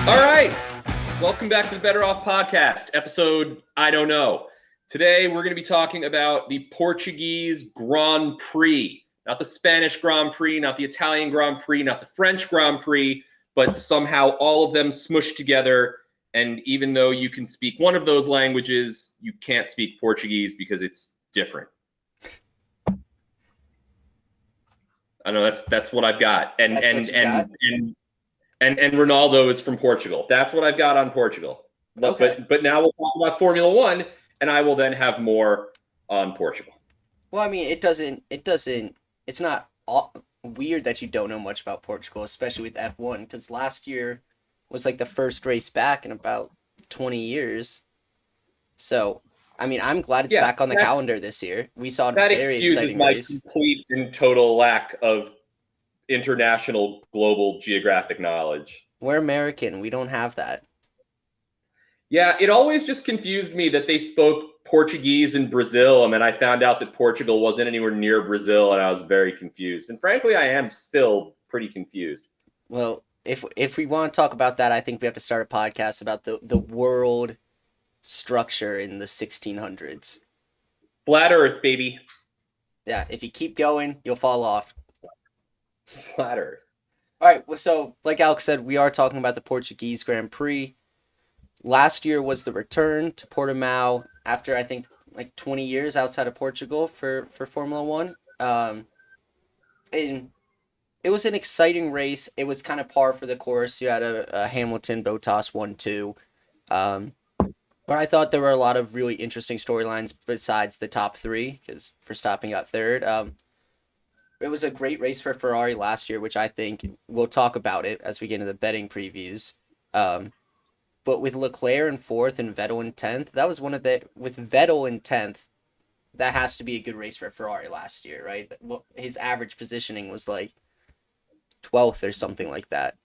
All right, welcome back to the BettorOff Podcast, episode I don't know. Today we're going to be talking about the Portuguese Grand Prix, not the Spanish Grand Prix, not the Italian Grand Prix, not the French Grand Prix, but somehow all of them smushed together. And even though you can speak one of those languages, you can't speak Portuguese because it's different. I know that's what I've got. And Ronaldo is from Portugal. That's what I've got on Portugal. Okay. But now we'll talk about Formula One, and I will then have more on Portugal. Well, I mean, it's not weird that you don't know much about Portugal, especially with F1, because last year was like the first race back in about 20 years. So, I mean, I'm glad it's back on the calendar this year. We saw a very exciting race. That excuses my complete and total lack of international, global geographic knowledge. We're American. We don't have that. Yeah, it always just confused me that they spoke Portuguese in Brazil, and then I found out that Portugal wasn't anywhere near Brazil, and I was very confused. And frankly, I am still pretty confused. Well, if we want to talk about that, I think we have to start a podcast about the world structure in the 1600s. Flat Earth, baby. Yeah, if you keep going, you'll fall off. Flat Earth. All right, well, so like Alex said, we are talking about the Portuguese Grand Prix. Last year was the return to Portimao after, I think, like 20 years outside of Portugal for Formula One. And it was an exciting race. It was kind of par for the course. You had a Hamilton, Bottas 1-2. But I thought there were a lot of really interesting storylines besides the top three, because Verstappen got third. It was a great race for Ferrari last year, which I think we'll talk about it as we get into the betting previews. But with Leclerc in 4th and Vettel in 10th, that was with Vettel in 10th, that has to be a good race for Ferrari last year, right? His average positioning was like 12th or something like that.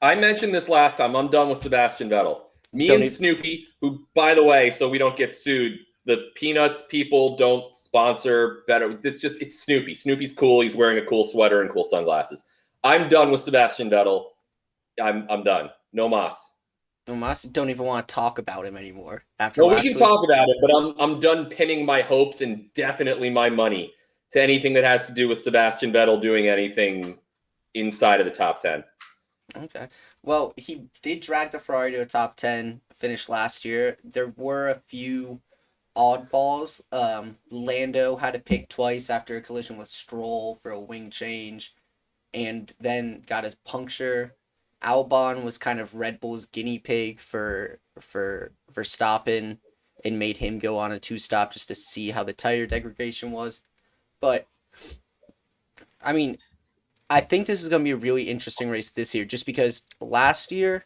I mentioned this last time. I'm done with Sebastian Vettel. Snoopy, who, by the way, so we don't get sued, the Peanuts people don't sponsor Vettel. It's Snoopy. Snoopy's cool. He's wearing a cool sweater and cool sunglasses. I'm done with Sebastian Vettel. I'm done. No mas. Don't even want to talk about him anymore. We can talk about it, but I'm done pinning my hopes and definitely my money to anything that has to do with Sebastian Vettel doing anything inside of the top 10. Okay. Well, he did drag the Ferrari to a top 10 finish last year. There were a few oddballs. Lando had to pick twice after a collision with Stroll for a wing change and then got his puncture. Albon was kind of Red Bull's guinea pig for Verstappen and made him go on a 2-stop just to see how the tire degradation was. But, I mean, I think this is going to be a really interesting race this year just because last year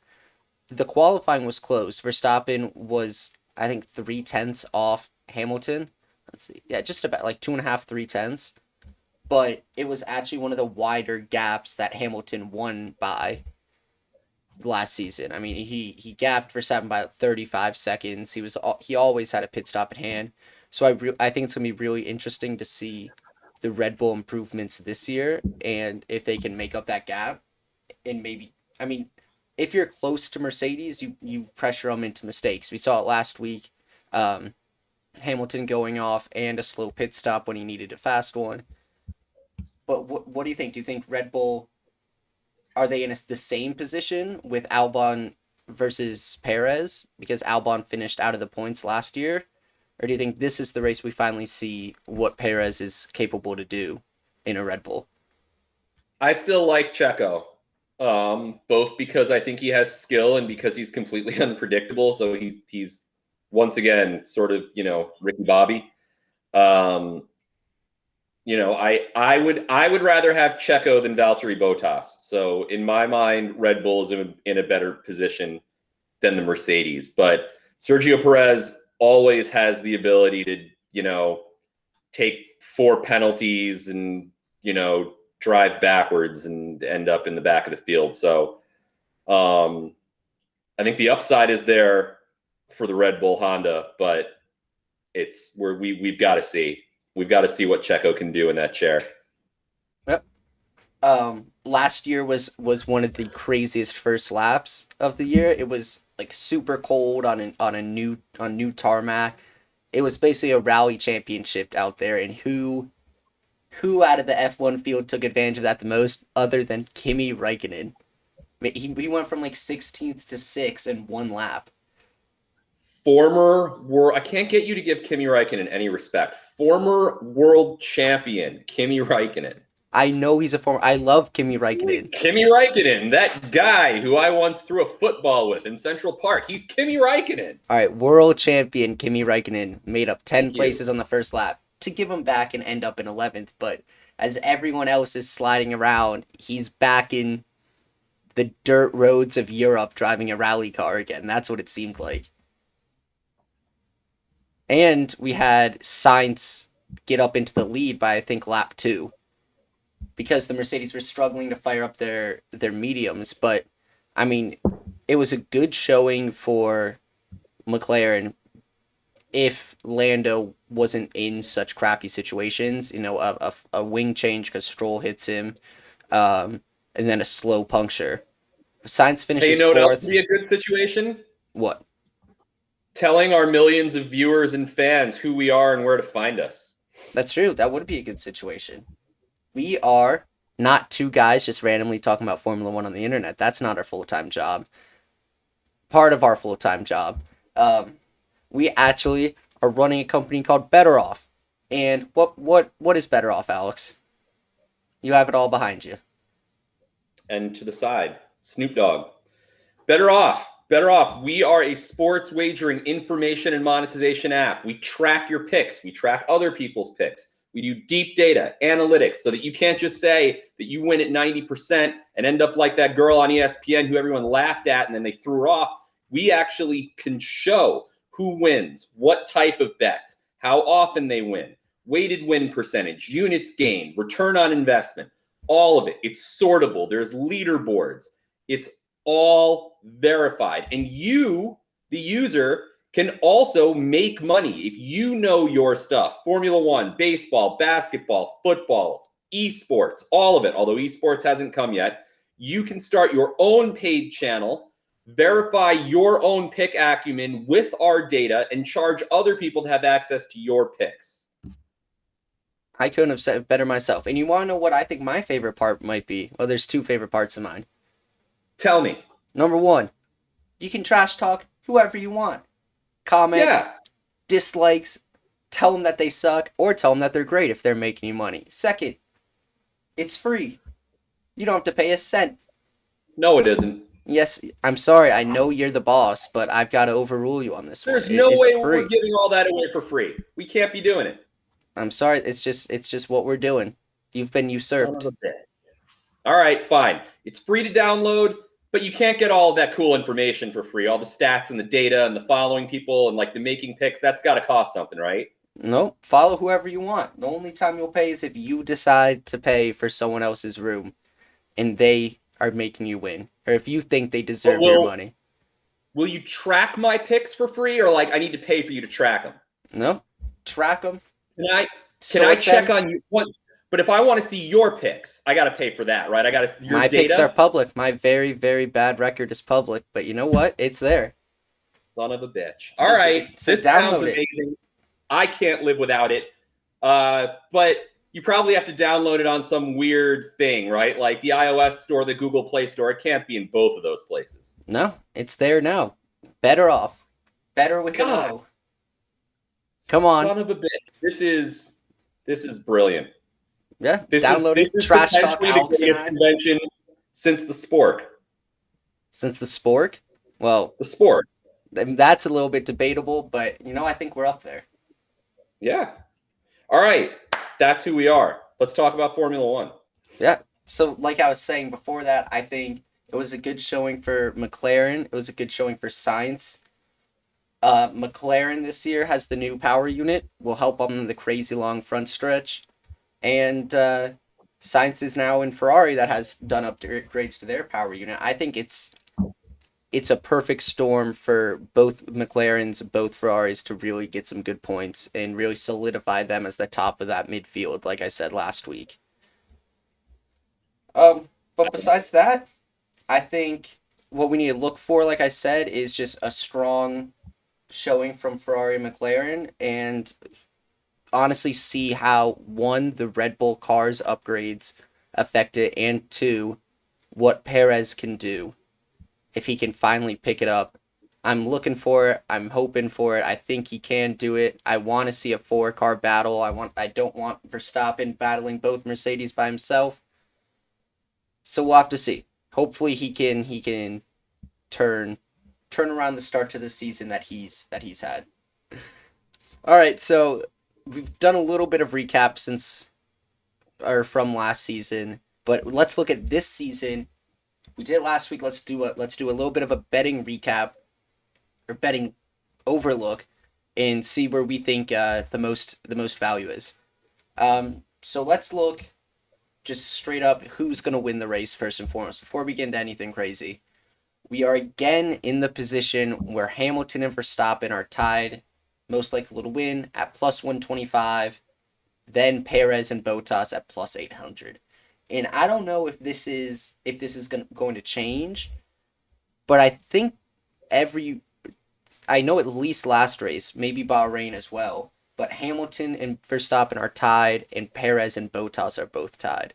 the qualifying was close. Verstappen was, I think, 0.3 off Hamilton. Let's see. Yeah, just about like 2.5, 0.3. But it was actually one of the wider gaps that Hamilton won by last season. I mean, he gapped Verstappen by 35 seconds. He always had a pit stop at hand. So I think it's going to be really interesting to see the Red Bull improvements this year and if they can make up that gap. And maybe, I mean, if you're close to Mercedes, you pressure them into mistakes. We saw it last week. Hamilton going off and a slow pit stop when he needed a fast one. But what do you think? Do you think Red Bull, are they in the same position with Albon versus Perez because Albon finished out of the points last year? Or do you think this is the race we finally see what Perez is capable to do in a Red Bull? I still like Checo, both because I think he has skill and because he's completely unpredictable. So he's once again sort of, Ricky Bobby. I would rather have Checo than Valtteri Bottas. So in my mind, Red Bull is in a better position than the Mercedes. But Sergio Perez always has the ability to, take 4 penalties and, drive backwards and end up in the back of the field. So I think the upside is there for the Red Bull Honda, but it's where we've got to see. We've got to see what Checo can do in that chair. Yep. last year was one of the craziest first laps of the year. It was like super cold on new tarmac. It was basically a rally championship out there, and who out of the F1 field took advantage of that the most, other than Kimi Räikkönen? He went from like 16th to 6th in one lap. I can't get you to give Kimi Räikkönen any respect. Former world champion Kimi Räikkönen. I know he's a former. I love Kimi Räikkönen. Kimi Räikkönen, that guy who I once threw a football with in Central Park. He's Kimi Räikkönen. All right, world champion Kimi Räikkönen made up 10 places on the first lap to give him back and end up in 11th. But as everyone else is sliding around, he's back in the dirt roads of Europe driving a rally car again. That's what it seemed like. And we had Sainz get up into the lead by, I think, lap 2. Because the Mercedes were struggling to fire up their mediums. But, I mean, it was a good showing for McLaren if Lando wasn't in such crappy situations. You know, a wing change because Stroll hits him, and then a slow puncture. Sainz finishes Hey, you know what else fourth. would be a good situation? What? Telling our millions of viewers and fans who we are and where to find us. That's true. That would be a good situation. We are not two guys just randomly talking about Formula One on the internet. That's not our full-time job. Part of our full-time job. We actually are running a company called BettorOff. And what is BettorOff, Alex? You have it all behind you. And to the side, Snoop Dogg. BettorOff. We are a sports wagering information and monetization app. We track your picks. We track other people's picks. We do deep data analytics so that you can't just say that you win at 90% and end up like that girl on ESPN who everyone laughed at and then they threw her off. We actually can show who wins, what type of bets, how often they win, weighted win percentage, units gained, return on investment, all of it. It's sortable. There's leaderboards. It's all verified. And you, the user, can also make money if you know your stuff. Formula One, baseball, basketball, football, esports, all of it. Although esports hasn't come yet, you can start your own paid channel, verify your own pick acumen with our data, and charge other people to have access to your picks. I couldn't have said it better myself. And you want to know what I think my favorite part might be? Well, there's two favorite parts of mine. Tell me. Number one, you can trash talk whoever you want. Comment, dislikes, tell them that they suck, or tell them that they're great if they're making you money. Second, it's free. You don't have to pay a cent. No, it isn't. Yes, I'm sorry. I know you're the boss, but I've got to overrule you on this one. There's no way free. we're giving all that away for free. We can't be doing it. I'm sorry. It's just what we're doing. You've been usurped. Son of a bitch. All right, fine. It's free to download, but you can't get all of that cool information for free. All the stats and the data and the following people and like the making picks, that's got to cost something, right? Nope. Follow whoever you want. The only time you'll pay is if you decide to pay for someone else's room and they are making you win, or if you think they deserve your money. Will you track my picks for free, or like I need to pay for you to track them? No. Track them. Can I check on you? What? But if I want to see your picks, I got to pay for that, right? I got to your My data. picks are public. My very, very bad record is public, but you know what? It's there. Son of a bitch. All right. This sounds amazing. I can't live without it. But you probably have to download it on some weird thing, right? Like the iOS store, the Google Play Store. It can't be in both of those places. No, it's there now. BettorOff. Better with an O. Come on. Son of a bitch. This is brilliant. Yeah, download it. Trash talk Alex and I. Convention since the sport. Since the sport? Well, the sport. That's a little bit debatable, but I think we're up there. Yeah. All right. That's who we are. Let's talk about Formula One. Yeah. So, like I was saying before that, I think it was a good showing for McLaren. It was a good showing for Sainz. McLaren this year has the new power unit. Will help them in the crazy long front stretch. And Sainz is now in Ferrari that has done upgrades to their power unit. I think it's a perfect storm for both McLarens, both Ferraris to really get some good points and really solidify them as the top of that midfield, like I said last week. But But besides that, I think what we need to look for, like I said, is just a strong showing from Ferrari and McLaren, and honestly see how, one, the Red Bull cars upgrades affect it, and two, what Perez can do if he can finally pick it up. I'm looking for it. I'm hoping for it. I think he can do it. I want to see a four-car battle. I don't want Verstappen battling both Mercedes by himself. So we'll have to see. Hopefully he can turn around the start to the season that he's had. All right, so we've done a little bit of recap from last season, but let's look at this season. We did it last week. Let's do a little bit of a betting recap or betting overlook and see where we think the most value is. So let's look just straight up who's going to win the race first and foremost before we get into anything crazy. We are again in the position where Hamilton and Verstappen are tied, most likely to win at plus 125, then Perez and Bottas at plus 800. And I don't know if this is going to change, but I think I know at least last race, maybe Bahrain as well, but Hamilton and Verstappen are tied, and Perez and Bottas are both tied.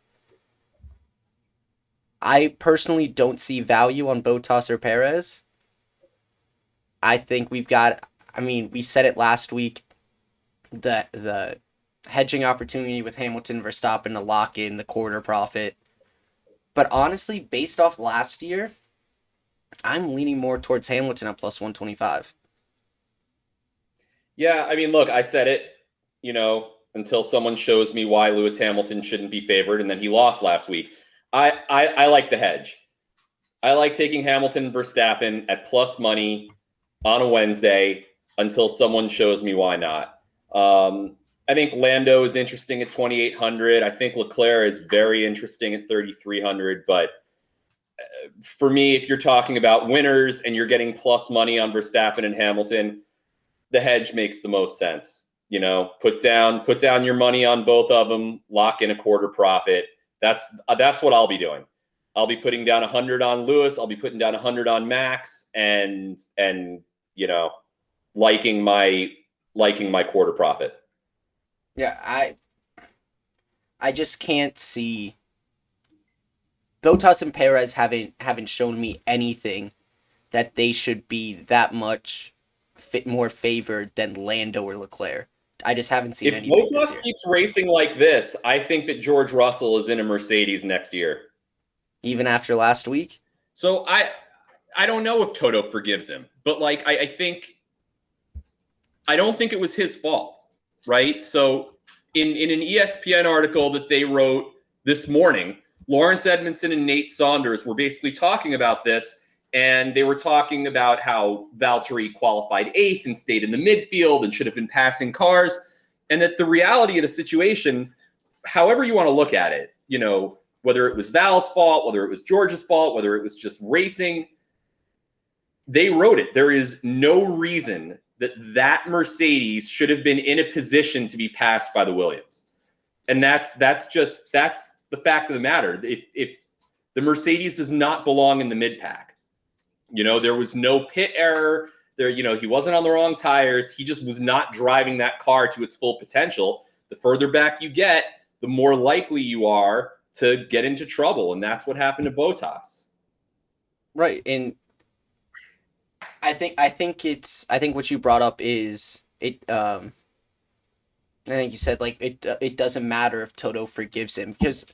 I personally don't see value on Bottas or Perez. I think we said it last week, the hedging opportunity with Hamilton Verstappen to lock in the quarter profit. But honestly, based off last year, I'm leaning more towards Hamilton at plus 125. Yeah, I mean, look, I said it, until someone shows me why Lewis Hamilton shouldn't be favored, and then he lost last week. I like the hedge. I like taking Hamilton and Verstappen at plus money on a Wednesday until someone shows me why not. I think Lando is interesting at 2,800. I think Leclerc is very interesting at 3,300. But for me, if you're talking about winners and you're getting plus money on Verstappen and Hamilton, the hedge makes the most sense. Put down your money on both of them, lock in a quarter profit. That's what I'll be doing. I'll be putting down 100 on Lewis. I'll be putting down 100 on Max, and liking my quarter profit. Yeah, I just can't see. Bottas and Perez haven't shown me anything that they should be that much more favored than Lando or Leclerc. I just haven't seen anything this year. If Bottas keeps racing like this, I think that George Russell is in a Mercedes next year. Even after last week? So I don't know if Toto forgives him, but I don't think it was his fault, right? So in an ESPN article that they wrote this morning, Lawrence Edmondson and Nate Saunders were basically talking about this, and they were talking about how Valtteri qualified 8th and stayed in the midfield and should have been passing cars, and that the reality of the situation, however you want to look at it, whether it was Val's fault, whether it was George's fault, whether it was just racing, they wrote it. There is no reason that Mercedes should have been in a position to be passed by the Williams. And that's the fact of the matter. If the Mercedes does not belong in the mid-pack. There was no pit error. He wasn't on the wrong tires. He just was not driving that car to its full potential. The further back you get, the more likely you are to get into trouble, and that's what happened to Bottas. Right, and I think what you brought up is it. I think you said it doesn't matter if Toto forgives him, because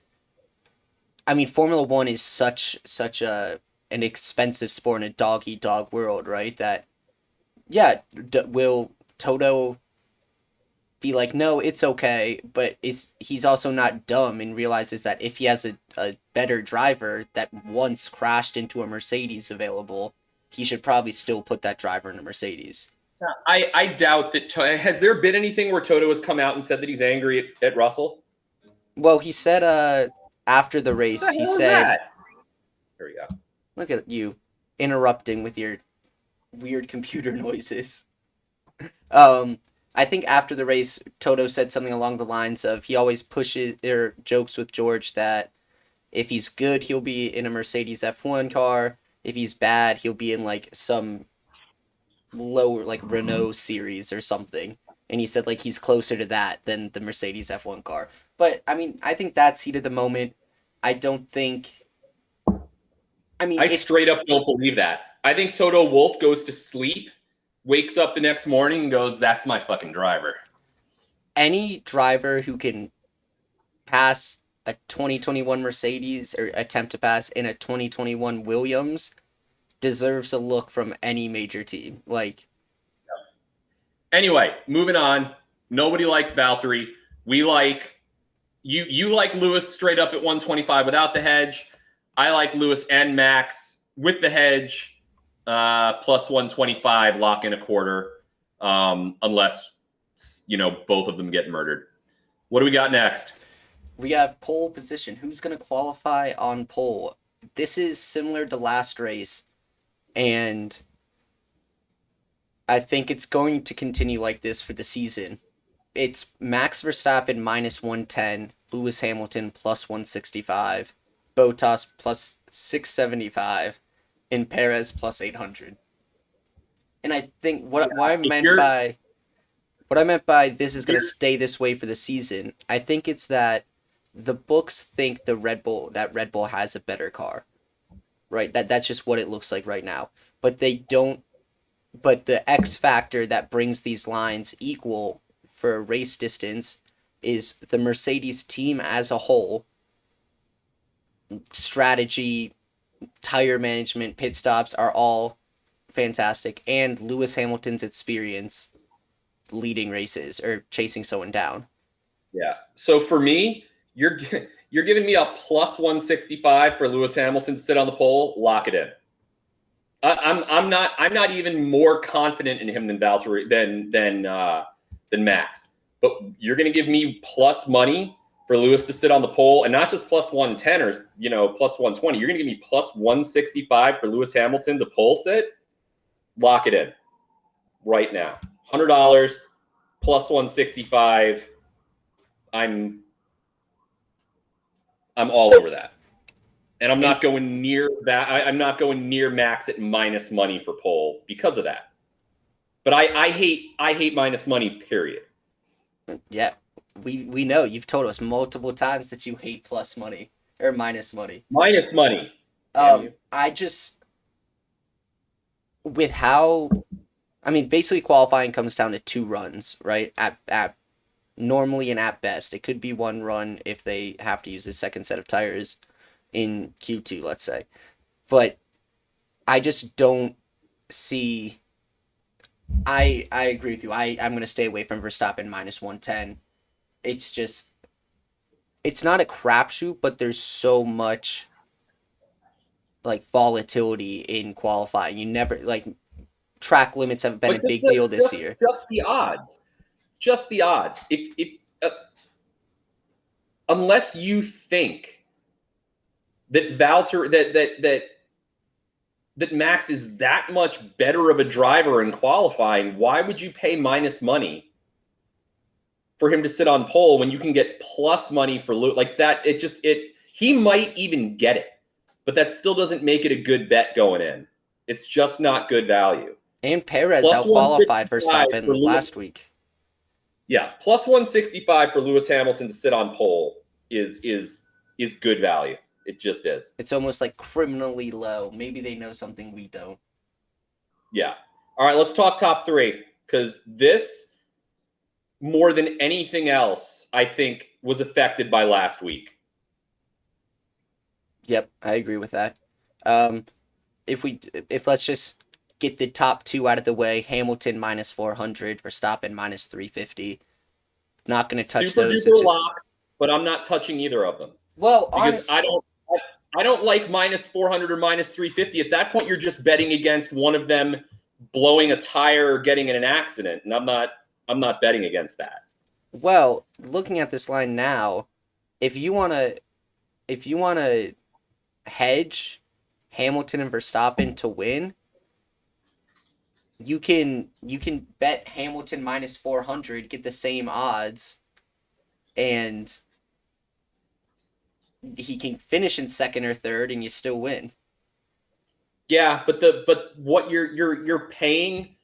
Formula One is such an expensive sport in a dog-eat-dog world, right? That will Toto be like, no, it's okay, but he's also not dumb and realizes that if he has a better driver that once crashed into a Mercedes available, he should probably still put that driver in a Mercedes. I doubt that. Has there been anything where Toto has come out and said that he's angry at Russell? Well, he said after the race, he said, Here we go. Look at you interrupting with your weird computer noises. I think after the race, Toto said something along the lines of he always pushes or jokes with George that If he's good, he'll be in a Mercedes F1 car. If he's bad, he'll be in like some lower like Renault series or something. And he said like he's closer to that than the Mercedes F1 car. But I mean, I think that's heat of the moment. I don't think. I mean, I if straight up don't believe that. I think Toto Wolff goes to sleep, wakes up the next morning, and goes, "That's my fucking driver." any driver who can pass a 2021 Mercedes or attempt to pass in a 2021 Williams deserves a look from any major team. Like, Anyway, moving on. Nobody likes Valtteri. We like you. You like Lewis straight up at 125 without the hedge. I like Lewis and Max with the hedge, plus 125, lock in a quarter, unless both of them get murdered. What do we got next? we have pole position. Who's going to qualify on pole? This is similar to last race, and I think it's going to continue like this for the season. It's Max Verstappen minus 110, Lewis Hamilton plus 165, Bottas plus 675, and Perez plus 800. And I think what I meant by this is going to stay this way for the season. I think it's that the books think that Red Bull has a better car. Right? That's just what it looks like right now. But they don't but the X factor that brings these lines equal for a race distance is the Mercedes team as a whole. Strategy, tire management, pit stops are all fantastic, and Lewis Hamilton's experience leading races or chasing someone down. Yeah. So for me, you're giving me a plus 165 for Lewis Hamilton to sit on the pole. Lock it in. I'm not even more confident in him than Valtteri than Max. But you're going to give me plus money for Lewis to sit on the pole, and not just plus 110 or plus 120. You're going to give me plus 165 for Lewis Hamilton to pole sit. Lock it in right now. $100 plus 165. I'm all over that. And I'm not going near that. I'm not going near Max at minus money for pole because of that. But I hate minus money, period. Yeah, we know. You've told us multiple times that you hate plus money or minus money. Minus money. I just with how basically qualifying comes down to 2 runs, right? At normally and at best, it could be 1 run if they have to use the second set of tires in Q2, let's say. But I just don't see. I agree with you. I'm going to stay away from Verstappen minus 110. It's not a crapshoot, but there's so much like volatility in qualifying. You never track limits have been a big deal this year. Just the odds. Just the odds. If unless you think that that Max is that much better of a driver in qualifying, why would you pay minus money for him to sit on pole when you can get plus money for like that? He might even get it, but that still doesn't make it a good bet going in. It's just not good value. And Perez out-qualified Verstappen last week. Yeah, plus 165 for Lewis Hamilton to sit on pole is good value. It just is. It's almost like criminally low. Maybe they know something we don't. Yeah. All right, let's talk top 3, because this, more than anything else, I think was affected by last week. Yep, I agree with that. If let's just get the top 2 out of the way, Hamilton minus 400, Verstappen minus 350. Not going to touch Super those. Duper locks, but I'm not touching either of them. Well, because honestly, I don't like minus 400 or minus 350. At that point, you're just betting against one of them blowing a tire or getting in an accident, and I'm not betting against that. Well, looking at this line now, if you wanna hedge Hamilton and Verstappen to win, you can bet Hamilton minus 400, get the same odds, and he can finish in second or third and you still win. Yeah, but what you're paying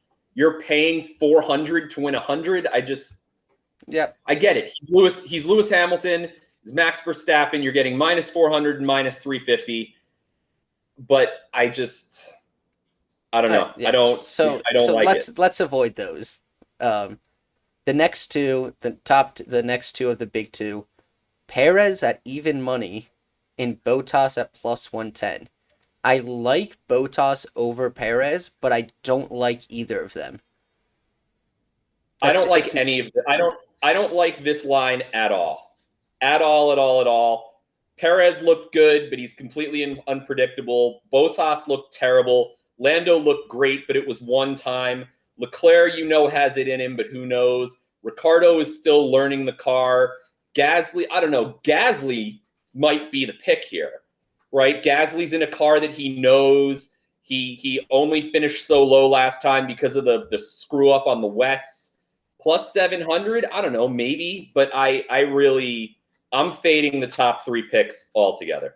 400 to win 100. Yep. I get it. He's Lewis Hamilton. He's Max Verstappen. You're getting minus 400 and minus 350. But I don't know. Yeah. I don't like it. Let's avoid those. The next two of the big two, Perez at even money and Bottas at plus 110. I like Bottas over Perez, but I don't like either of them. I don't like any of them. I don't like this line at all. At all. Perez looked good, but he's completely unpredictable. Bottas looked terrible. Lando looked great, but it was one time. Leclerc, has it in him, but who knows? Ricciardo is still learning the car. Gasly, I don't know. Gasly might be the pick here, right? Gasly's in a car that he knows. He only finished so low last time because of the screw up on the wets. Plus 700, I don't know, maybe, but I'm fading the top three picks altogether.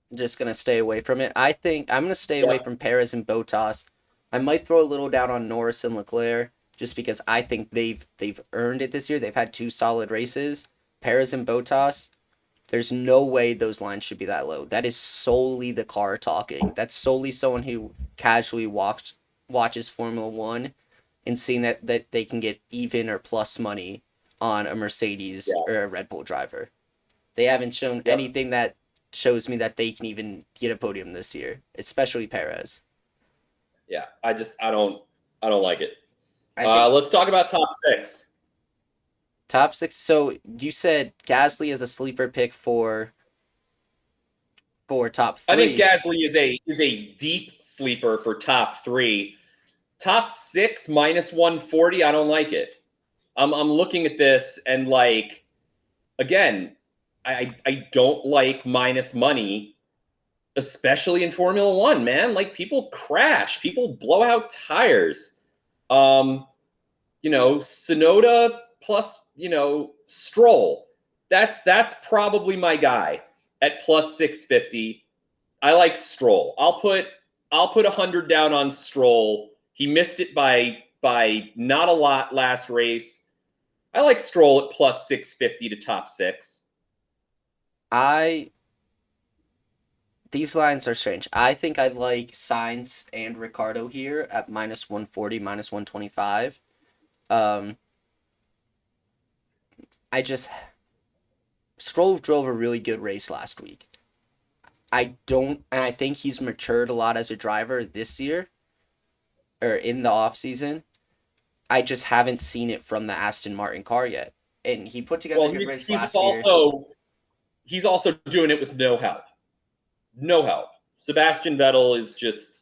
I'm just going to stay away from it. I think I'm going to stay away from Perez and Bottas. I might throw a little down on Norris and Leclerc just because I think they've earned it this year. They've had 2 solid races. Perez and Bottas, there's no way those lines should be that low. That is solely the car talking. That's solely someone who casually watches Formula 1 and seeing that they can get even or plus money on a Mercedes or a Red Bull driver. They haven't shown anything that shows me that they can even get a podium this year, especially Perez. Yeah, I don't like it. Let's talk about top 6. Top 6. So you said Gasly is a sleeper pick for top 3. I think Gasly is a deep sleeper for top 3. Top 6 minus 140. I don't like it. I'm looking at this and again, I don't like minus money, especially in Formula 1, man. People crash, people blow out tires. Tsunoda plus, Stroll. That's probably my guy at plus 650. I like Stroll. I'll put 100 down on Stroll. He missed it by not a lot last race. I like Stroll at plus 650 to top 6. These lines are strange. I think I like Sainz and Ricciardo here at minus 140, minus 125. Stroll drove a really good race last week. I think he's matured a lot as a driver this year, or in the off season. I just haven't seen it from the Aston Martin car yet. And he put together a good race last year. He's also doing it with no help. No help. Sebastian Vettel is just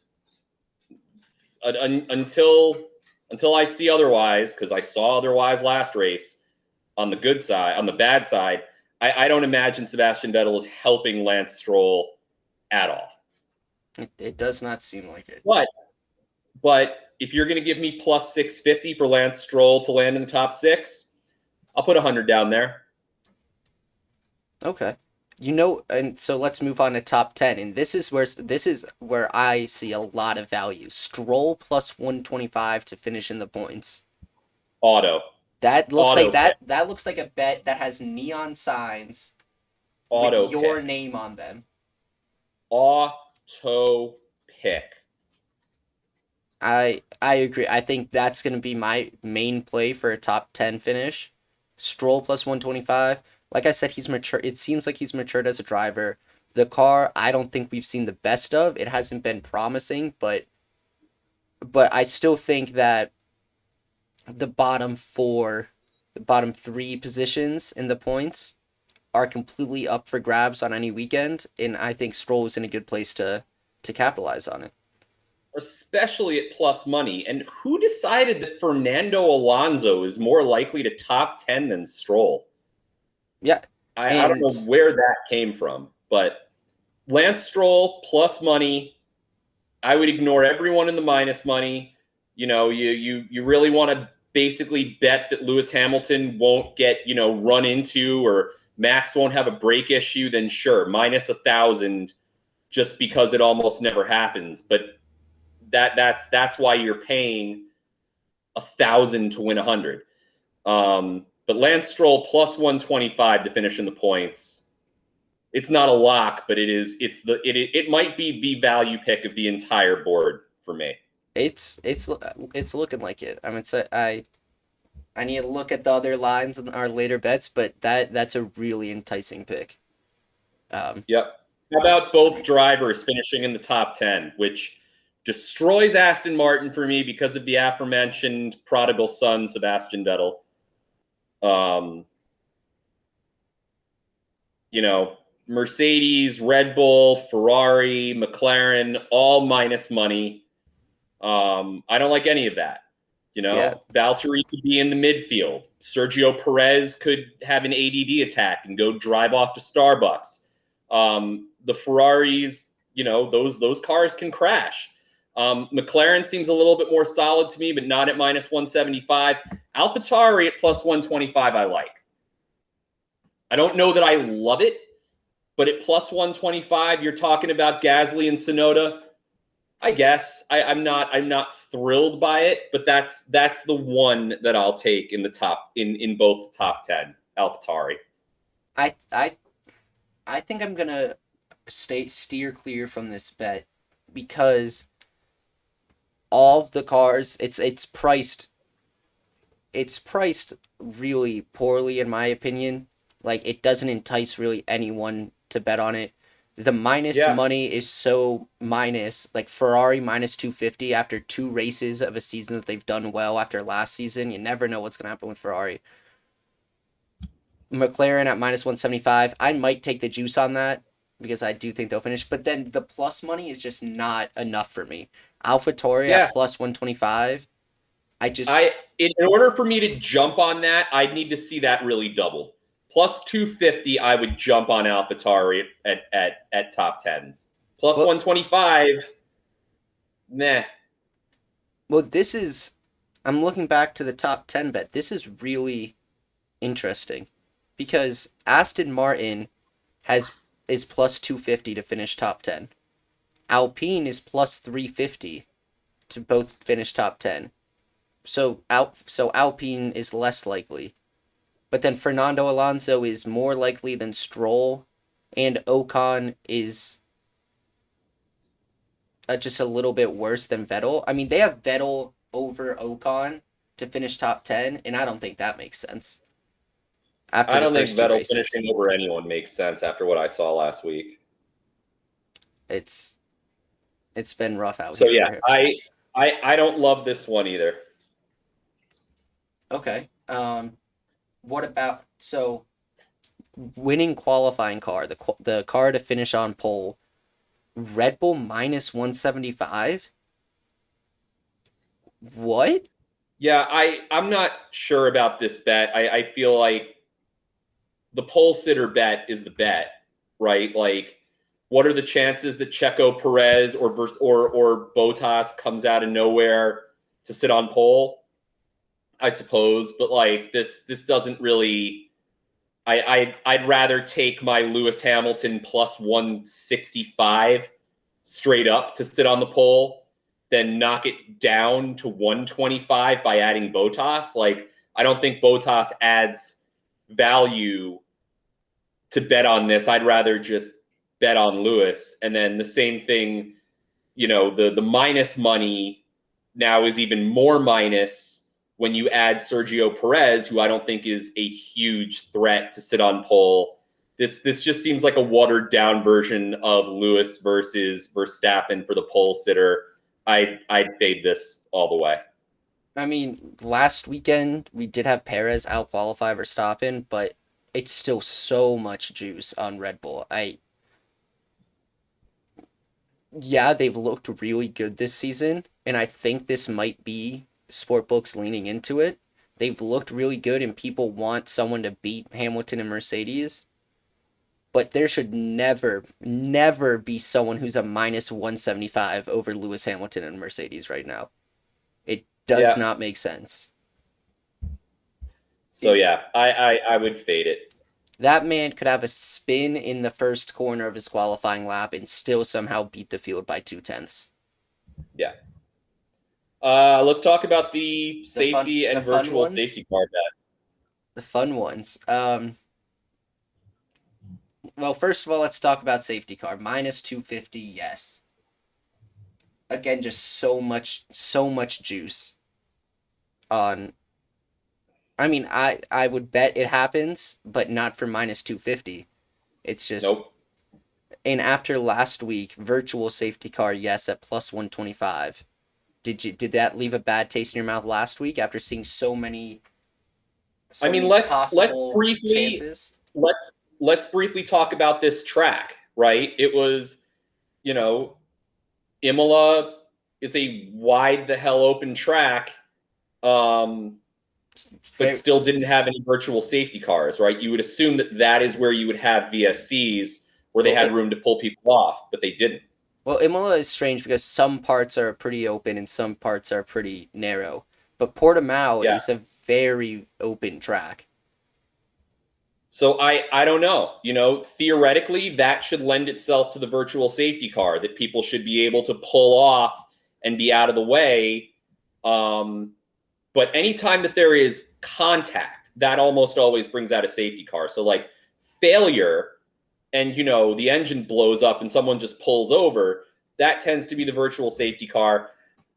until I see otherwise, because I saw otherwise last race. On the good side, on the bad side, I don't imagine Sebastian Vettel is helping Lance Stroll at all. It does not seem like it. But if you're going to give me plus 650 for Lance Stroll to land in the top 6, I'll put 100 down there. Okay. And so let's move on to top 10. And this is where I see a lot of value. Stroll plus 125 to finish in the points. Auto. That looks like a bet that has neon signs with your name on them. Auto pick. I agree. I think that's going to be my main play for a top 10 finish. Stroll plus 125. Like I said, he's mature. It seems like he's matured as a driver. The car, I don't think we've seen the best of. It hasn't been promising, but I still think that the bottom 3 positions in the points are completely up for grabs on any weekend, and I think Stroll is in a good place to capitalize on it. Especially at plus money. And who decided that Fernando Alonso is more likely to top 10 than Stroll? Yeah. I don't know where that came from, but Lance Stroll plus money. I would ignore everyone in the minus money. You really want to basically bet that Lewis Hamilton won't get, run into or Max won't have a brake issue, then sure, minus 1,000 just because it almost never happens. But that's why you're paying 1,000 to win 100. But Lance Stroll plus 125 to finish in the points. It's not a lock, but it might be the value pick of the entire board for me. It's looking like it. I mean, I need to look at the other lines in our later bets, but that's a really enticing pick. Yep. How about both drivers finishing in the top 10, which destroys Aston Martin for me because of the aforementioned prodigal son, Sebastian Vettel. Mercedes, Red Bull, Ferrari, McLaren, all minus money. I don't like any of that. Valtteri could be in the midfield. Sergio Perez could have an ADD attack and go drive off to Starbucks. The Ferraris, those cars can crash. McLaren seems a little bit more solid to me, but not at minus 175. AlphaTauri at plus 125 I like. I don't know that I love it, but at plus 125, you're talking about Gasly and Tsunoda. I guess I'm not thrilled by it, but that's the one that I'll take in the top in both the top 10. AlphaTauri. I think I'm gonna steer clear from this bet because all of the cars it's priced really poorly in my opinion. Like it doesn't entice really anyone to bet on it. The minus money is so minus, like Ferrari minus 250 after 2 races of a season that they've done well after last season. You never know what's going to happen with Ferrari. McLaren at minus 175. I might take the juice on that because I do think they'll finish. But then the plus money is just not enough for me. AlphaTauri at plus 125. In order for me to jump on that, I'd need to see that really doubled. Plus 250, I would jump on AlphaTauri at top 10s. Plus 125, meh. Well, I'm looking back to the top 10 bet. This is really interesting because Aston Martin is plus 250 to finish top 10. Alpine is plus 350 to both finish top 10. So Alpine is less likely. But then Fernando Alonso is more likely than Stroll, and Ocon is just a little bit worse than Vettel. I mean, they have Vettel over Ocon to finish top 10, and I don't think that makes sense. I don't think Vettel finishing over anyone makes sense after what I saw last week. It's been rough out here. So yeah, I don't love this one either. Okay. What about winning qualifying car, the car to finish on pole, Red Bull minus 175? What? Yeah, I'm not sure about this bet. I feel like the pole sitter bet is the bet, right? Like, what are the chances that Checo Perez or Bottas comes out of nowhere to sit on pole? I suppose, but like this doesn't really. I'd rather take my Lewis Hamilton plus 165 straight up to sit on the pole than knock it down to 125 by adding Bottas. Like I don't think Bottas adds value to bet on this. I'd rather just bet on Lewis, and then the same thing. The minus money now is even more minus when you add Sergio Perez, who I don't think is a huge threat to sit on pole. This just seems like a watered down version of Lewis versus Verstappen for the pole sitter. I'd fade this all the way. I mean, last weekend we did have Perez out qualify Verstappen, but it's still so much juice on Red Bull. They've looked really good this season, and I think this might be sportbooks leaning into it. They've looked really good and people want someone to beat Hamilton and Mercedes. But there should never be someone who's a minus 175 over Lewis Hamilton and Mercedes right now. It does not make sense. So I would fade it. That man could have a spin in the first corner of his qualifying lap and still somehow beat the field by 2/10. Yeah. Let's talk about the safety The and fun virtual ones. safety car bets. The fun ones. Well, first of all, let's talk about safety car. Minus 250, yes. Again, just so much juice on. I mean, I would bet it happens, but not for minus 250. It's just. Nope. And after last week, virtual safety car, yes, at plus 125. Did that leave a bad taste in your mouth last week after seeing I so mean, many possible chances? let's let's briefly talk about this track, right? It was, you know, Imola is a wide the hell open track, but still didn't have any virtual safety cars, right? You would assume that that is where you would have VSCs where they had room to pull people off, but they didn't. Well, Imola is strange because some parts are pretty open and some parts are pretty narrow. But Portimao Yeah. is a very open track. So I don't know. Theoretically, that should lend itself to the virtual safety car that people should be able to pull off and be out of the way. But anytime that there is contact, that almost always brings out a safety car. So like failure and the engine blows up and someone just pulls over, that tends to be the virtual safety car.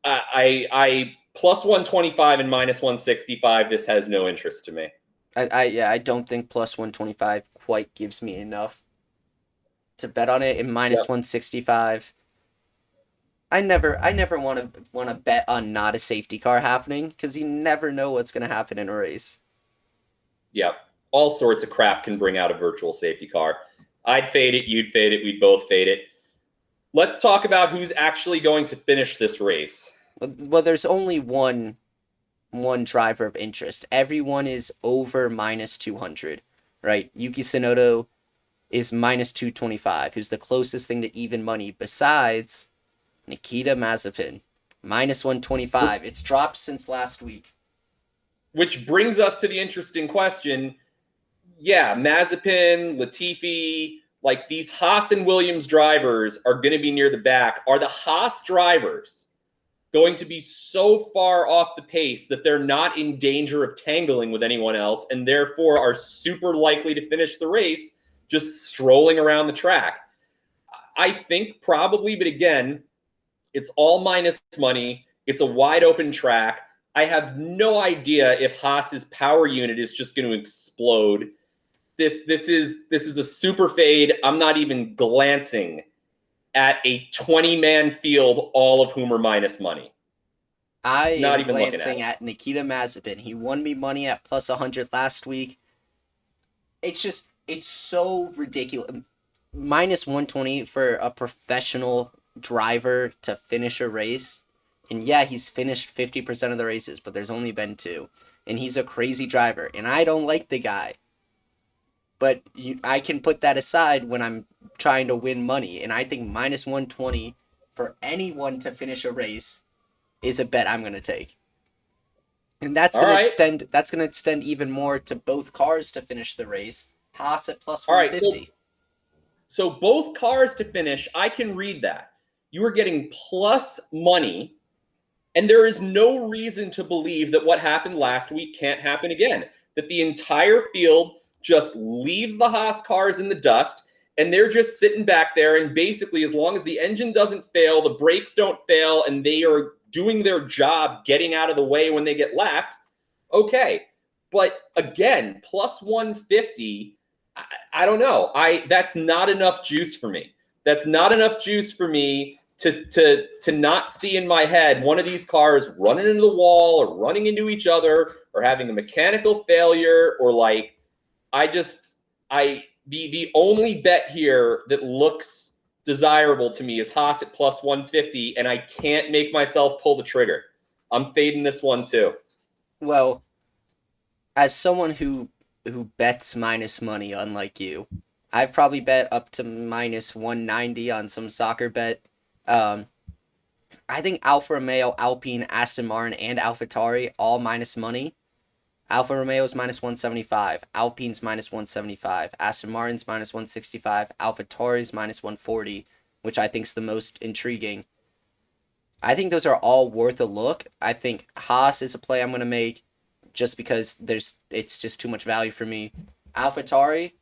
I plus 125 and minus 165, this has no interest to me. I don't think plus 125 quite gives me enough to bet on it. And minus 165, I never want to bet on not a safety car happening because you never know what's going to happen in a race. Yeah, all sorts of crap can bring out a virtual safety car. I'd fade it, you'd fade it, we'd both fade it. Let's talk about who's actually going to finish this race. Well, there's only one driver of interest. Everyone is over minus 200, right? Yuki Tsunoda is minus 225, who's the closest thing to even money besides Nikita Mazepin, minus 125. It's dropped since last week. Which brings us to the interesting question. Yeah, Mazepin, Latifi, like these Haas and Williams drivers are going to be near the back. Are the Haas drivers going to be so far off the pace that they're not in danger of tangling with anyone else and therefore are super likely to finish the race just strolling around the track? I think probably, but again, it's all minus money. It's a wide open track. I have no idea if Haas's power unit is just going to explode. This is a super fade. I'm not even glancing at a 20-man field, all of whom are minus money. I am glancing at Nikita Mazepin. He won me money at plus 100 last week. It's so ridiculous. Minus 120 for a professional driver to finish a race. And yeah, he's finished 50% of the races, but there's only been 2. And he's a crazy driver. And I don't like the guy. But I can put that aside when I'm trying to win money. And I think minus 120 for anyone to finish a race is a bet I'm going to take. And that's going to extend even more to both cars to finish the race. Haas at plus 150. All right, so both cars to finish, I can read that. You are getting plus money, and there is no reason to believe that what happened last week can't happen again. That the entire field just leaves the Haas cars in the dust, and they're just sitting back there, and basically as long as the engine doesn't fail, the brakes don't fail, and they are doing their job getting out of the way when they get lapped, okay. But again, plus 150, I don't know. That's not enough juice for me. That's not enough juice for me to not see in my head one of these cars running into the wall or running into each other or having a mechanical failure or like the only bet here that looks desirable to me is Haas at plus 150, and I can't make myself pull the trigger. I'm fading this one too. Well, as someone who bets minus money, unlike you, I've probably bet up to minus 190 on some soccer bet. I think Alfa Romeo, Alpine, Aston Martin, and AlphaTauri all minus money. Alfa Romeo's minus 175. Alpine's minus 175. Aston Martin's minus 165. AlphaTauri's minus 140, which I think is the most intriguing. I think those are all worth a look. I think Haas is a play I'm going to make just because it's just too much value for me. AlphaTauri,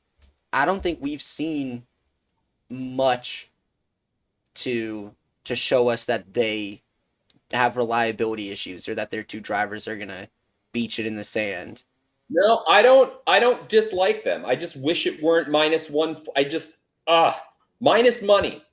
I don't think we've seen much to show us that they have reliability issues or that their two drivers are going to beach it in the sand. No, I don't dislike them. I just wish it weren't minus one. Minus money.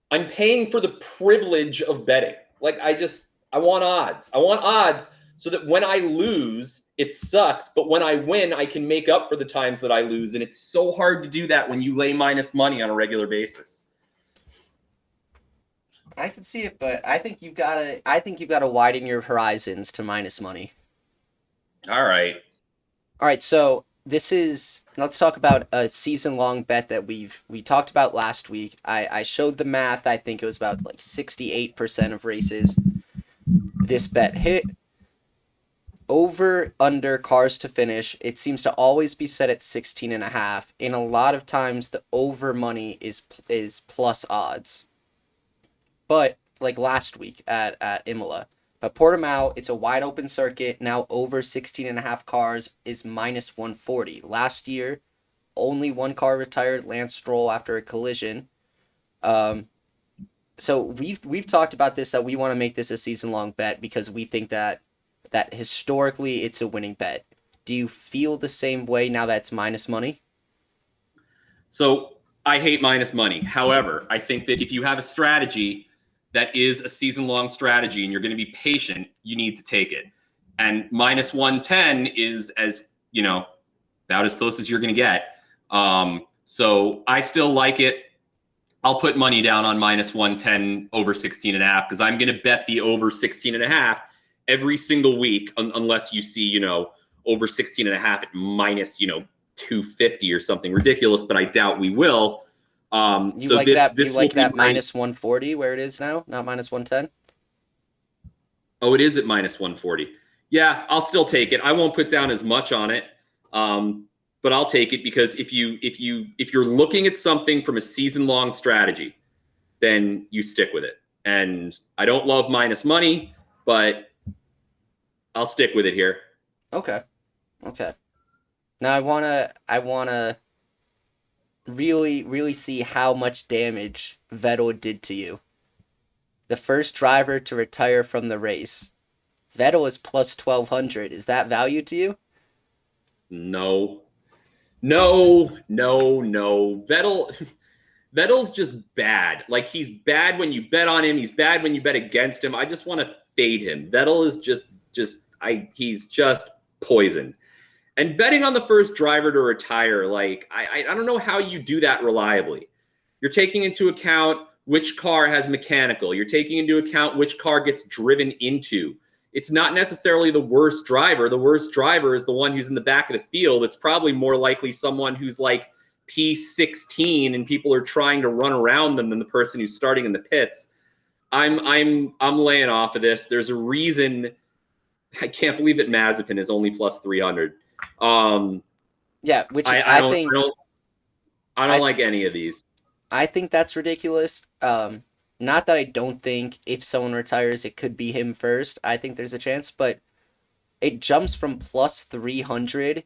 I'm paying for the privilege of betting. Like I want odds. I want odds so that when I lose, it sucks. But when I win, I can make up for the times that I lose. And it's so hard to do that when you lay minus money on a regular basis. I can see it, but I think you've gotta widen your horizons to minus money. All right. So let's talk about a season-long bet that we talked about last week. I showed the math. I think it was about like 68% of races this bet hit. Over, under, cars to finish, it seems to always be set at 16.5. And a lot of times the over money is plus odds. But like last week at Imola. But Portimao, it's a wide open circuit. Now over 16.5 cars is minus 140. Last year, only one car retired, Lance Stroll, after a collision. So we've talked about this, that we want to make this a season-long bet because we think that historically it's a winning bet. Do you feel the same way now that it's minus money? So I hate minus money. However, I think that if you have a strategy that is a season-long strategy and you're going to be patient, you need to take it. And minus 110 is about as close as you're going to get. So I still like it. I'll put money down on minus 110 over 16.5 because I'm going to bet the over 16.5 every single week unless you see, over 16.5 at minus, 250 or something ridiculous, but I doubt we will. You like that minus 140 where it is now, not minus 110? Oh, it is at minus 140. Yeah, I'll still take it. I won't put down as much on it, but I'll take it because if you're looking at something from a season-long strategy, then you stick with it. And I don't love minus money, but I'll stick with it here. Okay. Now I wanna really see how much damage Vettel did to you. The first driver to retire from the race. Vettel is plus 1,200. Is that value to you? No. Vettel's just bad. Like, he's bad when you bet on him. He's bad when you bet against him. I just want to fade him. Vettel is he's just poison. And betting on the first driver to retire, I don't know how you do that reliably. You're taking into account which car has mechanical. You're taking into account which car gets driven into. It's not necessarily the worst driver. The worst driver is the one who's in the back of the field. It's probably more likely someone who's like P16 and people are trying to run around them than the person who's starting in the pits. I'm laying off of this. There's a reason. I can't believe that Mazepin is only plus 300. Yeah, which is I don't like any of these. I think that's ridiculous. Not that I don't think if someone retires, it could be him first. I think there's a chance, but it jumps from plus 300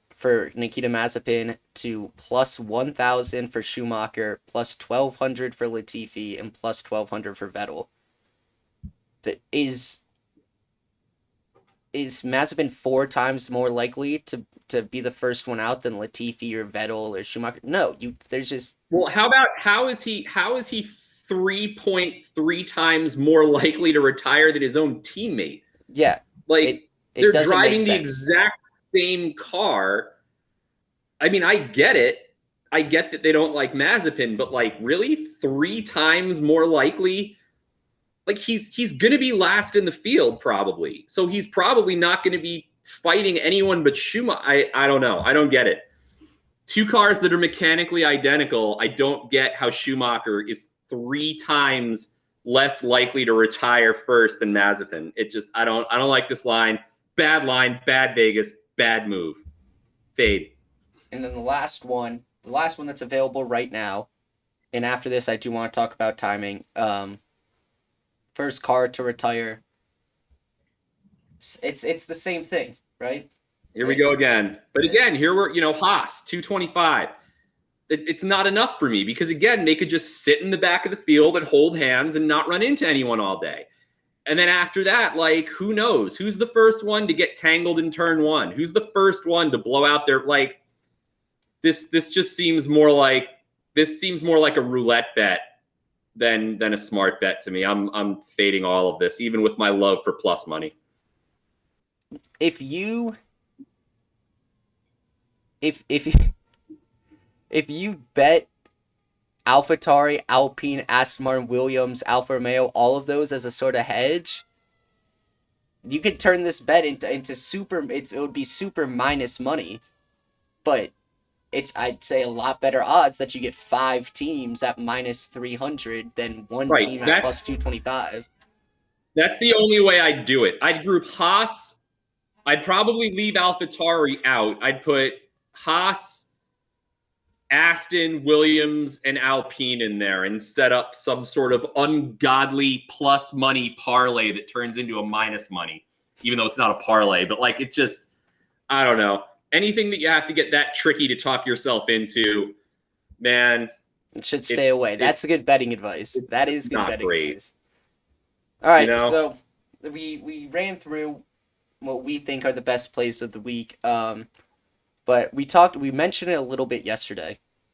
for Nikita Mazepin to plus 1,000 for Schumacher, plus 1,200 for Latifi, and plus 1,200 for Vettel. Is Mazepin 4 times more likely to be the first one out than Latifi or Vettel or Schumacher? No, there's just. Well, how is he 3.3 times more likely to retire than his own teammate? Yeah. They're driving the exact same car. I mean, I get it. I get that they don't like Mazepin, but really 3 times more likely. He's going to be last in the field probably. So he's probably not going to be fighting anyone but Schumacher. I don't know. I don't get it. 2 cars that are mechanically identical. I don't get how Schumacher is 3 times less likely to retire first than Mazepin. I don't like this line. bad line, bad Vegas, bad move. Fade. And then the last one that's available right now, and after this I do want to talk about timing. First card to retire. It's the same thing, right? Here we go again. But again, here we're, Haas, 225. It's not enough for me because, again, they could just sit in the back of the field and hold hands and not run into anyone all day. And then after that, like, who knows? Who's the first one to get tangled in turn one? Who's the first one to blow out their, like, this just seems more like a roulette bet than a smart bet to me. I'm fading all of this, even with my love for plus money. If you bet AlphaTauri, Alpine, Aston Martin, Williams, Alfa Romeo, all of those as a sort of hedge, you could turn this bet into super. It would be super minus money, but it's, I'd say, a lot better odds that you get 5 teams at minus 300 than one team at plus 225. That's the only way I'd do it. I'd group Haas. I'd probably leave AlphaTauri out. I'd put Haas, Aston, Williams, and Alpine in there and set up some sort of ungodly plus money parlay that turns into a minus money, even though it's not a parlay. But, like, it just, I don't know. Anything that you have to get that tricky to talk yourself into, man. It should stay away. That's a good betting advice. That is good betting advice. All right, so we ran through what we think are the best plays of the week. But we mentioned it a little bit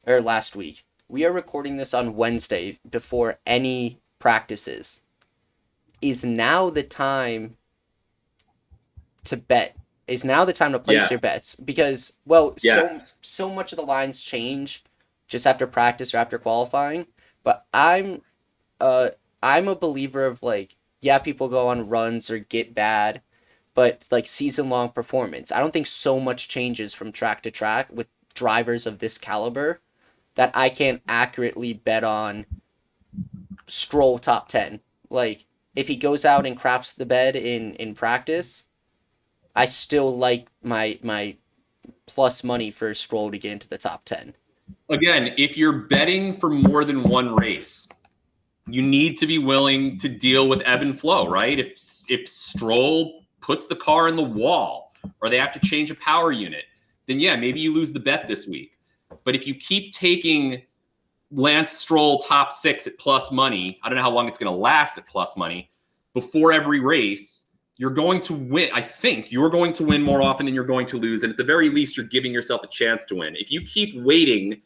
last week. We are recording this on Wednesday before any practices. Is now the time to bet? Is now the time to place your bets? Because, so much of the lines change just after practice or after qualifying. But I'm a believer of, like, people go on runs or get bad, but, like, season-long performance. I don't think so much changes from track to track with drivers of this caliber that I can't accurately bet on Stroll top 10. Like, if he goes out and craps the bed in practice, I still like my plus money for Stroll to get into the top 10. Again, if you're betting for more than one race, you need to be willing to deal with ebb and flow, right? If Stroll puts the car in the wall or they have to change a power unit, then maybe you lose the bet this week. But if you keep taking Lance Stroll top 6 at plus money, I don't know how long it's going to last at plus money, before every race, you're going to win. I think you're going to win more often than you're going to lose. And at the very least, you're giving yourself a chance to win. If you keep waiting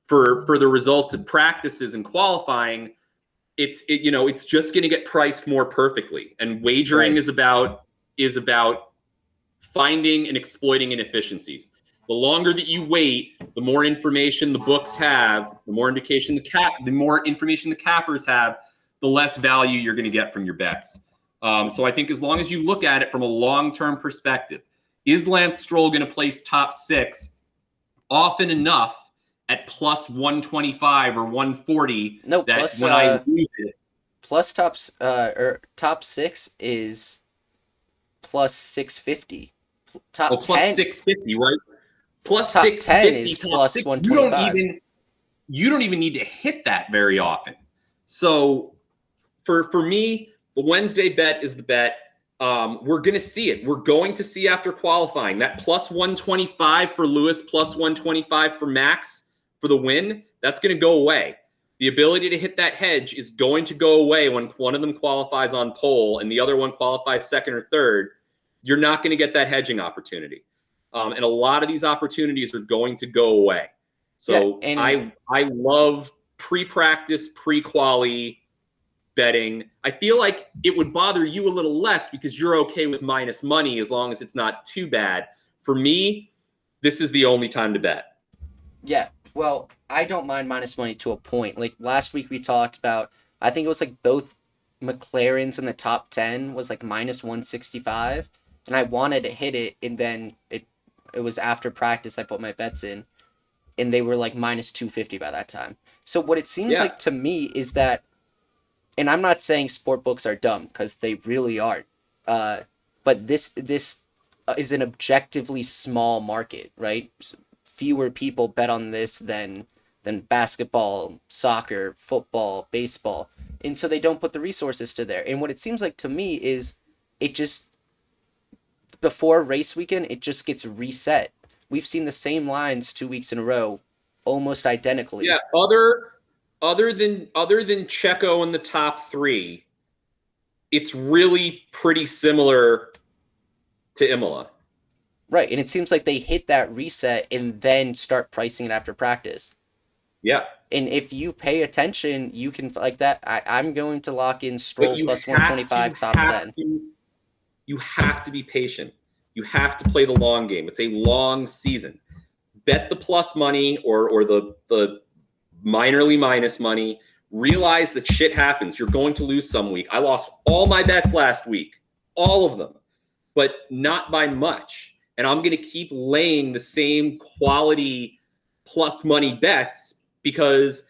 for the results of practices and qualifying, it's just going to get priced more perfectly. And wagering is about finding and exploiting inefficiencies. The longer that you wait, the more information the books have, the more information the cappers have, the less value you're going to get from your bets. So I think as long as you look at it from a long-term perspective, is Lance Stroll going to place top 6 often enough at plus 125 or 140 I lose it? Plus top 6 is plus 650. Top 10 650, right? Plus top 650, 10 is plus 125. You don't even need to hit that very often. So for me, the Wednesday bet is the bet. We're going to see it. We're going to see after qualifying that plus 125 for Lewis, plus 125 for Max for the win. That's going to go away. The ability to hit that hedge is going to go away when one of them qualifies on pole and the other one qualifies second or third. You're not going to get that hedging opportunity. And a lot of these opportunities are going to go away. So I love pre-practice, pre-quali betting. I feel like it would bother you a little less because you're okay with minus money as long as it's not too bad. For me, this is the only time to bet. Yeah, well, I don't mind minus money to a point. Like last week we talked about, I think it was like both McLarens in the top 10 was like minus 165. And I wanted to hit it, and then it was after practice I put my bets in, and they were like minus 250 by that time. So what it seems like to me is that, and I'm not saying sport books are dumb, because they really aren't, but but this is an objectively small market, right? Fewer people bet on this than basketball, soccer, football, baseball, and so they don't put the resources to there. And what it seems like to me is it just before race weekend, it just gets reset. We've seen the same lines 2 weeks in a row, almost identically. Yeah, other than Checo in the top 3, it's really pretty similar to Imola. Right, and it seems like they hit that reset and then start pricing it after practice. Yeah. And if you pay attention, you can like that. I'm going to lock in Stroll plus 125 top 10. You have to be patient. You have to play the long game. It's a long season. Bet the plus money or the minorly minus money. Realize that shit happens. You're going to lose some week. I lost all my bets last week, all of them, but not by much. And I'm going to keep laying the same quality plus money bets, because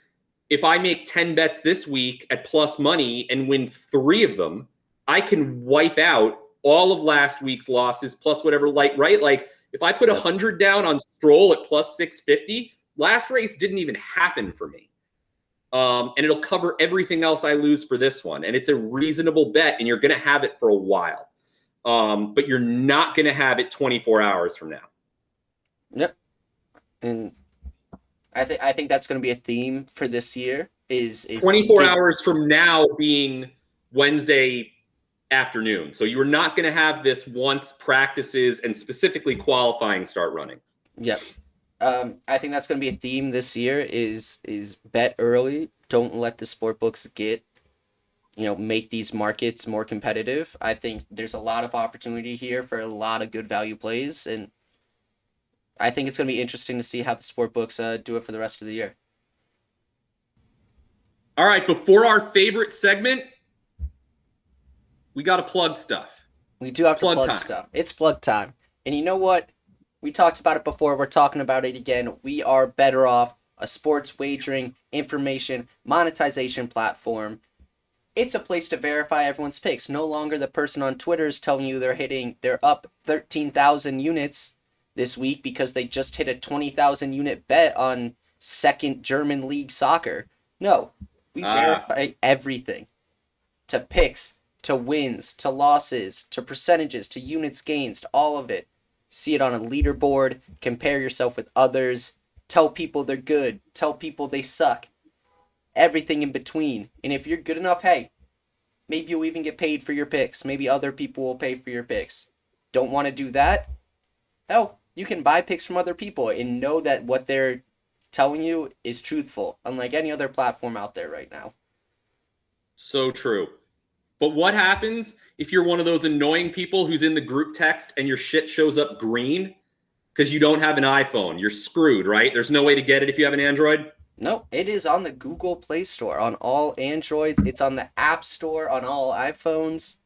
if I make 10 bets this week at plus money and win 3 of them, I can wipe out all of last week's losses plus whatever, right? Like if I put 100 down on Stroll at plus 650, last race didn't even happen for me. And it'll cover everything else I lose for this one. And it's a reasonable bet, and you're going to have it for a while. But you're not going to have it 24 hours from now. Yep. And I think that's going to be a theme for this year is 24 hours from now being Wednesday afternoon. So you're not going to have this once practices and specifically qualifying start running. Yep. I think that's going to be a theme this year is bet early. Don't let the sport books make these markets more competitive. I think there's a lot of opportunity here for a lot of good value plays, and I think it's going to be interesting to see how the sport books do it for the rest of the year. All right, before our favorite segment, we got to plug stuff. We do have to plug stuff. It's plug time. And you know what? We talked about it before. We're talking about it again. We are Better Off, a sports wagering, information, monetization platform. It's a place to verify everyone's picks. No longer the person on Twitter is telling you they're up 13,000 units this week because they just hit a 20,000 unit bet on second German league soccer. No, we verify everything. To picks, to wins, to losses, to percentages, to units gains, to all of it. See it on a leaderboard, compare yourself with others, tell people they're good, tell people they suck. Everything in between. And if you're good enough, hey, maybe you'll even get paid for your picks. Maybe other people will pay for your picks. Don't want to do that? Hell, you can buy picks from other people and know that what they're telling you is truthful, unlike any other platform out there right now. So true. But what happens if you're one of those annoying people who's in the group text and your shit shows up green because you don't have an iPhone? You're screwed, right? There's no way to get it if you have an Android? No, it is on the Google Play Store on all Androids. It's on the App Store on all iPhones.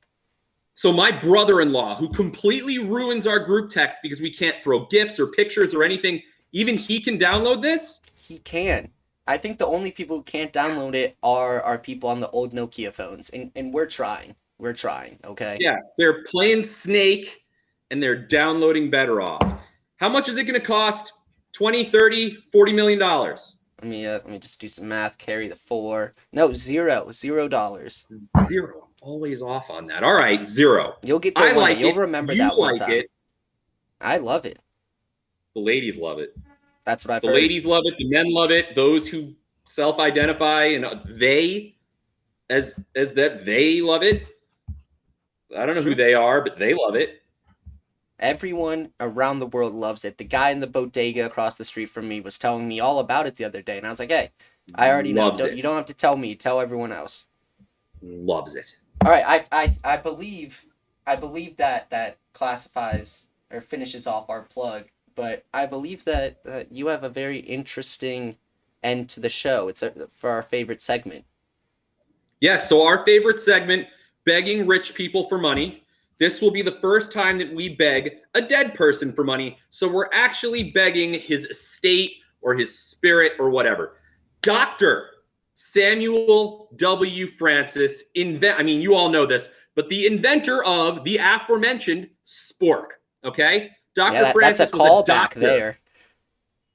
So my brother-in-law, who completely ruins our group text because we can't throw GIFs or pictures or anything, even he can download this? He can. I think the only people who can't download it are people on the old Nokia phones. And we're trying. We're trying, okay? Yeah, they're playing Snake and they're downloading Better Off. How much is it going to cost? 20, 30, $40 million? Let me just do some math. Carry the 4. No, $0. Zero. Always off on that. All right, 0. You'll get the one. You'll remember that one time. It. I love it. The ladies love it. That's what I've heard. The ladies love it. The men love it. Those who self-identify and they as that they love it. I don't know who they are, but they love it. Everyone around the world loves it. The guy in the bodega across the street from me was telling me all about it the other day, and I was like, hey, I already know. You don't have to tell me. Tell everyone else. Loves it. All right, I believe that classifies or finishes off our plug, but I believe that you have a very interesting end to the show. It's for our favorite segment. Yes, so our favorite segment, begging rich people for money. This will be the first time that we beg a dead person for money, so we're actually begging his estate or his spirit or whatever. Dr. Samuel W. Francis, you all know this, but the inventor of the aforementioned spork. Okay, Dr. Yeah, Francis that's a was a callback doctor. there.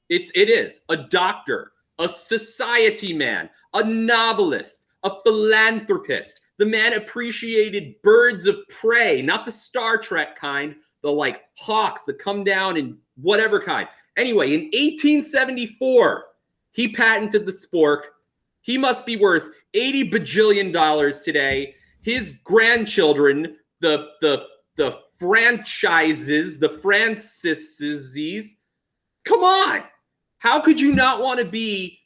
It is a doctor, a society man, a novelist, a philanthropist. The man appreciated birds of prey, not the Star Trek kind, the like hawks that come down in whatever kind. Anyway, in 1874, he patented the spork. He must be worth $80 bajillion today. His grandchildren, the franchises, the Francises, come on. How could you not want to be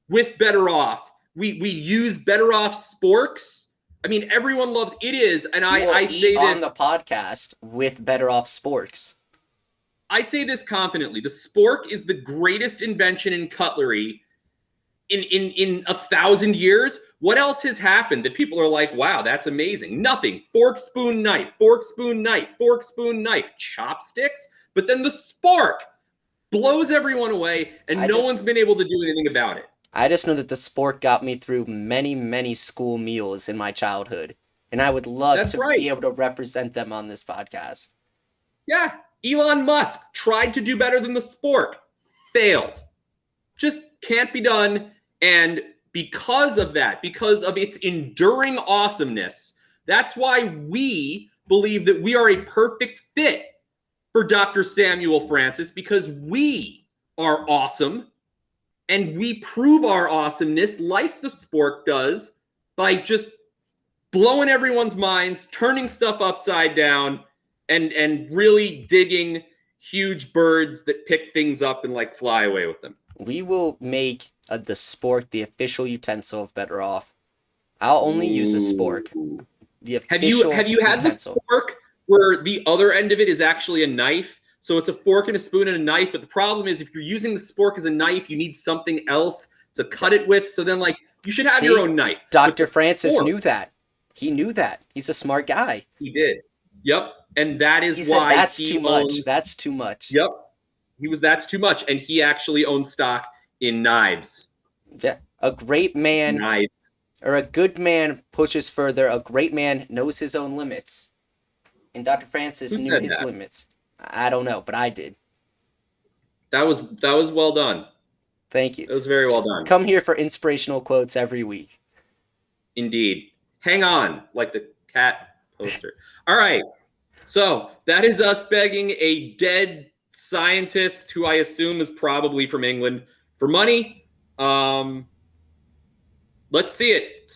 with Better Off? We use Better Off sporks. I mean, everyone loves it is, and I say this on the podcast with Better Off Sporks. I say this confidently. The spork is the greatest invention in cutlery in 1,000 years. What else has happened that people are like, wow, that's amazing? Nothing. Fork, spoon, knife, fork, spoon, knife, fork, spoon, knife, chopsticks. But then the spork blows everyone away, and no one's been able to do anything about it. I just know that the spork got me through many, many school meals in my childhood, and I would love to be able to represent them on this podcast. Yeah, Elon Musk tried to do better than the spork, failed. Just can't be done, and because of that, because of its enduring awesomeness, that's why we believe that we are a perfect fit for Dr. Samuel Francis, because we are awesome and we prove our awesomeness like the spork does by just blowing everyone's minds, turning stuff upside down, and really digging huge birds that pick things up and like fly away with them. We will make the spork the official utensil of Better Off. I'll only use the spork. The official Have you had utensil. the spork where the other end of it is actually a knife? So it's a fork and a spoon and a knife, but the problem is if you're using the spork as a knife, you need something else to cut it with. So then like you should have your own knife. Dr. Francis knew that. He knew that. He's a smart guy. He did. Yep. And that is he why said, that's too much. That's too much. Yep. That's too much. And he actually owns stock in knives. Yeah. A great man or a good man pushes further. A great man knows his own limits. And Dr. Francis knew his limits. I don't know, but I did. That was well done. Thank you. It was very well done. Come here for inspirational quotes every week. Indeed. Hang on, like the cat poster. All right. So that is us begging a dead scientist who I assume is probably from England for money. Let's see it.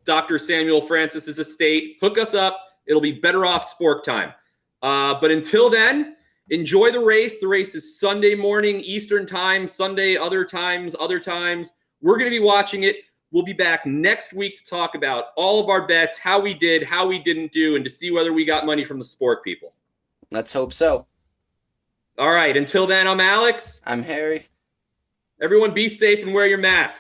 Dr. Samuel Francis's estate. Hook us up. It'll be Better Off spork time. But until then, enjoy the race. The race is Sunday morning Eastern time, Sunday other times. We're going to be watching it. We'll be back next week to talk about all of our bets, how we did, how we didn't do, and to see whether we got money from the spork people. Let's hope so. All right. Until then, I'm Alex. I'm Harry. Everyone be safe and wear your masks.